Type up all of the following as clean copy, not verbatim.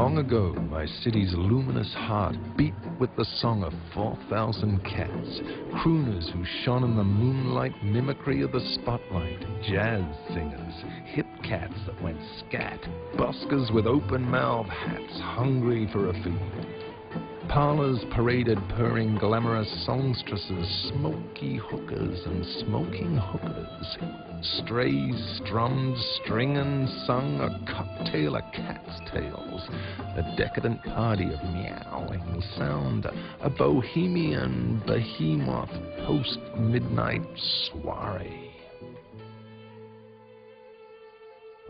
Long ago, my city's luminous heart beat with the song of 4,000 cats, crooners who shone in the moonlight mimicry of the spotlight, jazz singers, hip cats that went scat, buskers with open-mouthed hats hungry for a food. Parlors paraded purring glamorous songstresses, smoky hookers and smoking hookers. Strays strummed, string and sung a cocktail of cat's tails. A decadent party of meowing sound, a bohemian behemoth post-midnight soiree.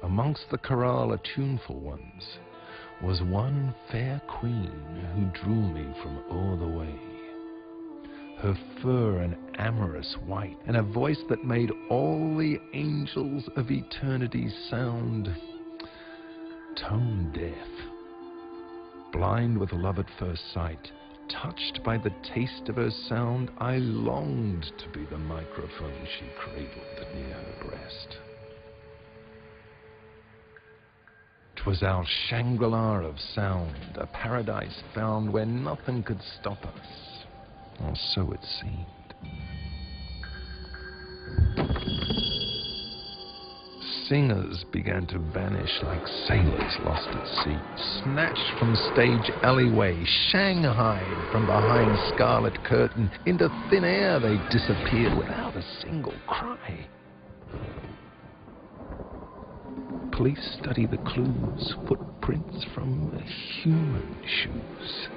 Amongst the chorale of tuneful ones was one fair queen who drew me from o'er the way. Her fur an amorous white, and a voice that made all the angels of eternity sound tone deaf. Blind with love at first sight, touched by the taste of her sound, I longed to be the microphone she cradled near her breast. 'Twas our Shangri-La of sound, a paradise found where nothing could stop us, or so it seemed. Singers began to vanish like sailors lost at sea, snatched from stage alleyway, shanghaied from behind scarlet curtain. Into thin air they disappeared without a single cry. Police study the clues, footprints from human shoes.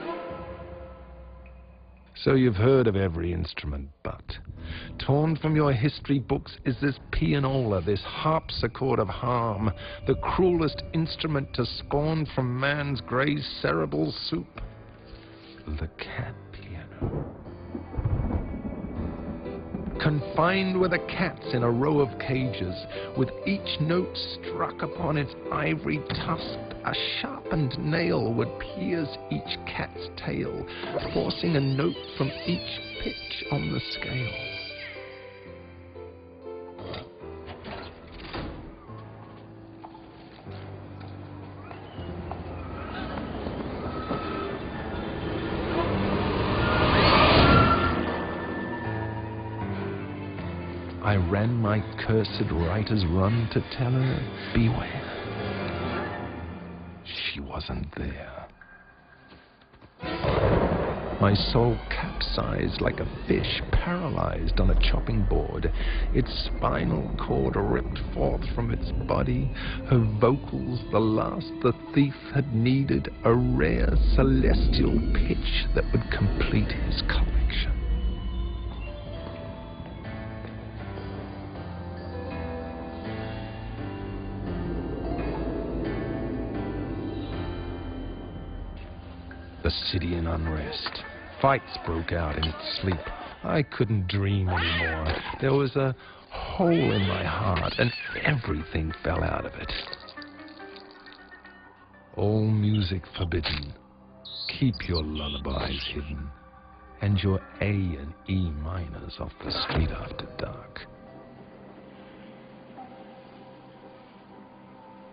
So you've heard of every instrument, but torn from your history books is this pianola, this harpsichord of harm, the cruelest instrument to spawn from man's grey cerebral soup, the cat piano. Confined with the cats in a row of cages, with each note struck upon its ivory tusk, a sharpened nail would pierce each cat's tail, forcing a note from each pitch on the scale. I ran my cursed writer's run to tell her, beware. She wasn't there. My soul capsized like a fish paralyzed on a chopping board, its spinal cord ripped forth from its body, her vocals the last the thief had needed, a rare celestial pitch that would complete his collection. The city in unrest. Fights broke out in its sleep. I couldn't dream anymore. There was a hole in my heart, and everything fell out of it. All music forbidden. Keep your lullabies hidden, and your A and E minors off the street after dark.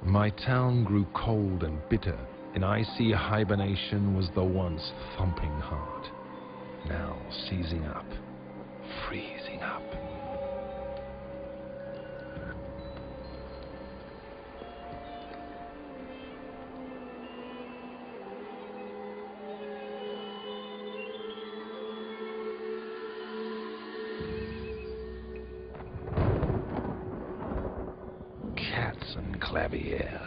My town grew cold and bitter. In icy hibernation was the once thumping heart, now seizing up, freezing up. Cats and clavier.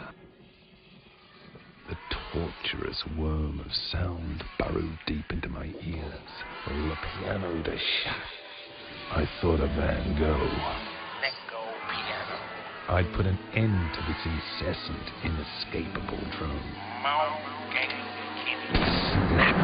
Torturous worm of sound burrowed deep into my ears. Le piano de chat. I thought of Van Gogh. Let go, piano. I'd put an end to this incessant, inescapable drone. Snap!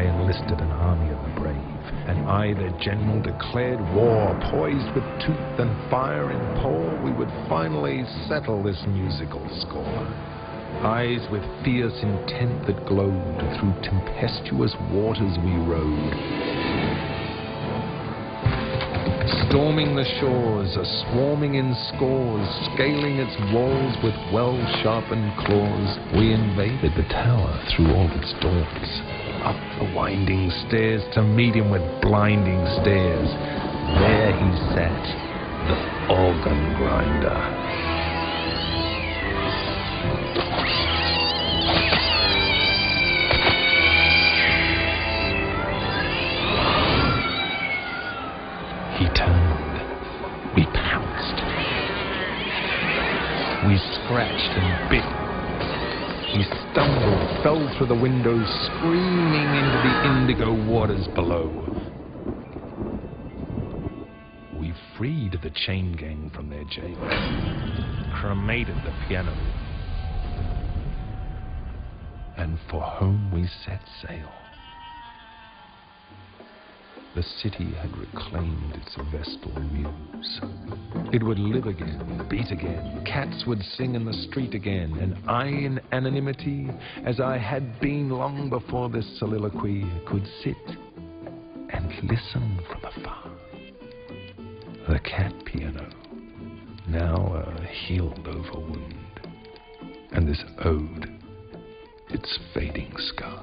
enlisted an army of the brave, and I, their general, declared war. Poised with tooth and fire in paw, we would finally settle this musical score. Eyes with fierce intent that glowed, through tempestuous waters we rode. Storming the shores, swarming in scores, scaling its walls with well-sharpened claws, we invaded the tower through all its doors, up the winding stairs to meet him with blinding stares. There he sat, the organ grinder. He turned. We pounced. We scratched and bit. He stumbled, fell through the window, screaming into the indigo waters below. We freed the chain gang from their jail, cremated the piano, and for home we set sail. The city had reclaimed its vestal muse. It would live again, beat again, cats would sing in the street again, and I, in anonymity, as I had been long before this soliloquy, could sit and listen from afar. The cat piano, now a healed-over wound, and this ode, its fading scar.